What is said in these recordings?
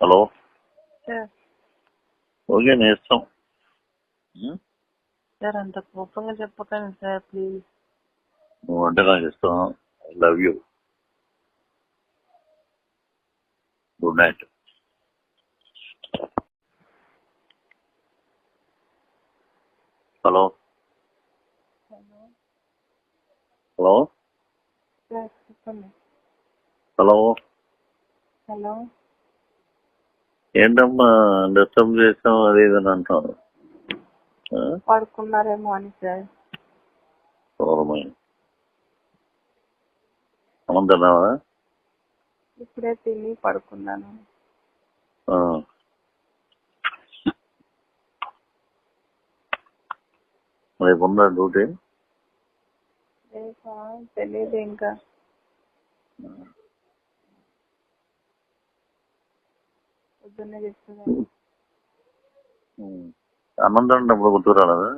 Hello, sir okay నేను ఇస్తాం. Sir అంత కోపంగా చెప్పకండి సార్ ప్లీజ్. నువ్వు అంటే నాకు ఇస్తాం. I love you. Good night. Hello hello hello sir చెప్పండి. హలో, హలో ఏంటమ్మా డిస్టర్బ్ చేసాం అది ఇది అని అంటాను. పడుకున్నారేమో అని సార్. మనం తిన్నావా? ఇప్పుడే తిని పడుకున్నాను. రేపు ఉందా డ్యూటీ? రేపా తెలియదు ఇంకా. పొద్దున్నే చెప్తుంది. అన్నం తింటే గుర్తు రాలేదా?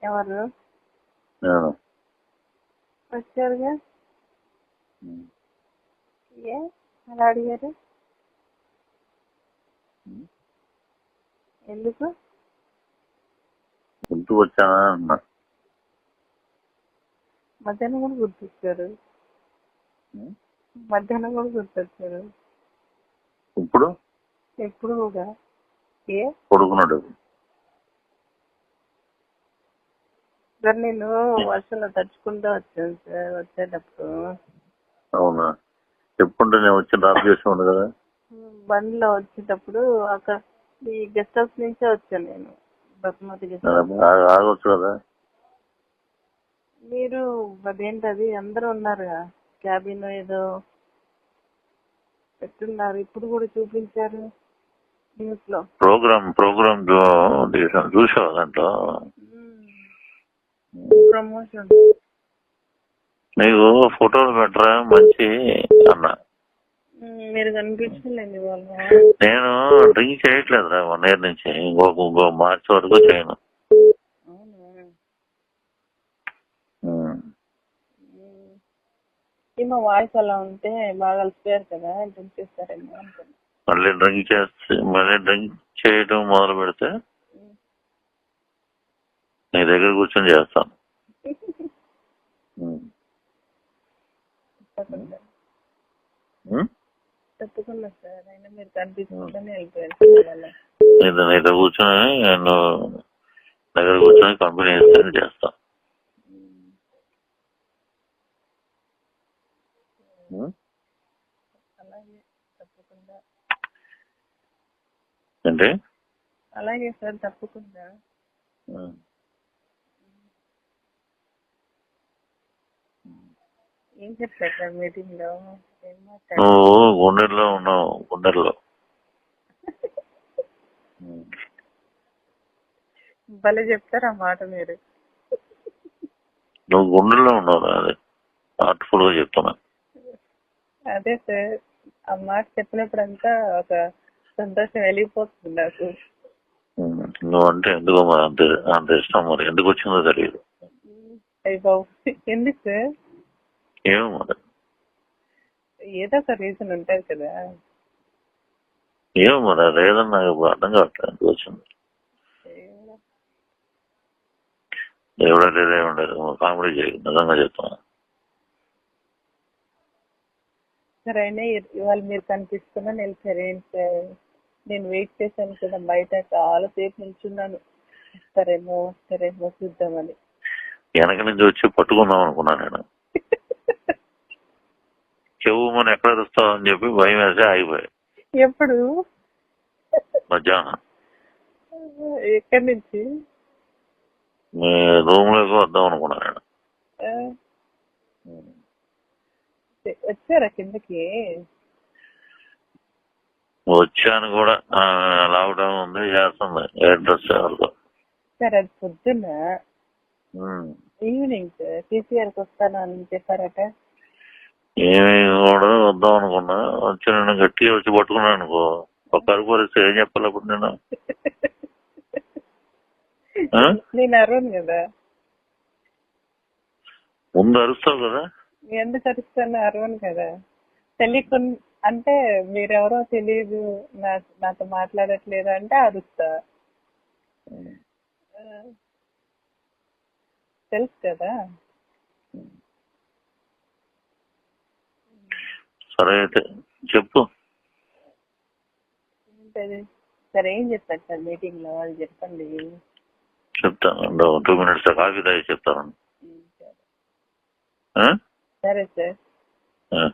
ఎవరు నేను వచ్చారుగా? ఏ అలా అడిగారు ఎందుకు? గుర్తు వచ్చానా అన్నా. మధ్యాహ్నం కూడా గుర్తొచ్చారు. మధ్యాహ్నం కూడా గుర్తొచ్చారు. ఇప్పుడు ఎప్పుడు కూడా ఏ పడుకున్నాడు. సార్ నేను వర్షంలో తడుచుకుంటూ వచ్చాను సార్ వచ్చేటప్పుడు. అవునా? చెప్పుంటే నేను వచ్చి డ్రాప్ చేసేవాడు కదా. బండిలో వచ్చేటప్పుడు అక్కడ ఈ గెస్ట్ హౌస్ నుంచే వచ్చాను నేను. Basmati guest house. ఆగొచ్చు కదా. మీరు అదేంటది అందరూ ఉన్నారుగా, క్యాబిన్ ఏదో పెట్టున్నారు, ఇప్పుడు కూడా చూపించారు న్యూస్ లో. ప్రోగ్రామ్ చూసావా దాంట్లో? ప్రమోషన్. నీకు ఫోటోలు పెట్టరా మంచి అన్నా. మీరు కనిపించలేదు వాళ్ళు. నేను డ్రింక్ చేయట్లేదురా 1 year నుంచి. ఇంకో మార్చి వరకు చేయను. మా వాయిస్ అలా ఉంటే బాగా అలసిపోయారు కదా, డ్రింక్ చేస్తారేమో అనుకున్నా. మళ్ళీ డ్రింక్ చేయడం మొదలు పెడితే నీ దగ్గర కూర్చొని చేస్తాను. తప్పకుండా సార్, అయినా మీరు కనిపించుకుంటూనే వెళ్ళిపోయారు. నీతో కూర్చొని నేను దగ్గర కూర్చొని కంపెనీ చేస్తా. అలాగే తప్పకుండా. ఏంటి? అలాగే సార్ తప్పకుండా. ఏం చెప్పారు సార్ మీటింగ్ లో? నువ్వు గుండెల్లో ఉన్నావు. గుండెల్లో భలే చెప్తారు ఆ మాట మీరు. నువ్వు గుండెల్లో ఉన్నావు. అదే హార్ట్ఫుల్ గా చెప్తున్నా. అదే సార్, ఆ మాట చెప్పినప్పుడంతా ఒక సంతోషం వెళ్ళిపోతుంది నాకు. నువ్వంటే ఎందుకో మరి అంత ఇష్టం. మరి ఎందుకు వచ్చిందో తెలియదు. అయ్యి బాబు, ఎందుకు సార్? ఏమో మరి, ఏదో ఒక రీజన్ ఉంటుంది కదా. ఏమో మరి లేదని నాకు అర్థం కావట్లేదు ఎందుకు వచ్చింది. ఎవడో ఉండదు. కామెడీ చేయదు, నిజంగా చెప్తున్నా. సరే అయినా ఇవాళ మీరు కనిపిస్తున్నా వెళ్ళిపోయారు ఏంటి సార్? నేను వెయిట్ చేశాను కదా బయట, చాలా సేపు నిల్చున్నాను. వస్తారేమో చూద్దామని. వెనక నుంచి వచ్చి పట్టుకుందాం అనుకున్నా నేను. చెవు మనం ఎక్కడ వస్తావు అని చెప్పి భయం వేసి ఆగిపోయాయి. ఎప్పుడు? మధ్యాహ్నం. ఎక్కడి నుంచి? మీ రూమ్ లోకి వద్దాం అనుకున్నా నేను. వచ్చారా కిందకి? వచ్చాను కూడా. లాక్డౌన్ ఉంది, చేస్తుంది అడ్రస్ వరకు. సార్ అది పొద్దున్న. ఈవినింగ్ సార్ టీసీఆర్కి వస్తాను అని చెప్పారట. ఏమి కూడా వద్దాం అనుకున్నా. వచ్చి నేను గట్టిగా వచ్చి పట్టుకున్నాను అనుకో, ఒక కరుపు పరిస్థితి ఏం చెప్పాలి అప్పుడు నేను? నేను అరవను కదా. ముందు అరుస్తావు కదా. ఎందుకు అరుస్తాను? అరవను కదా. అంటే మీరెవరో తెలియదు, నాతో మాట్లాడట్లేదు అంటే అరుస్తా. ఆ, తెలుసు కదా. సరే అయితే చెప్పు. ఏంటది? సరే ఏం చెప్తారు సార్ మీటింగ్ లో, వాళ్ళు చెప్పండి. చెప్తాను 2 minutes కాఫీ తాగి చెప్తాను. సరే. ఆ? సరే సార్. ఆ.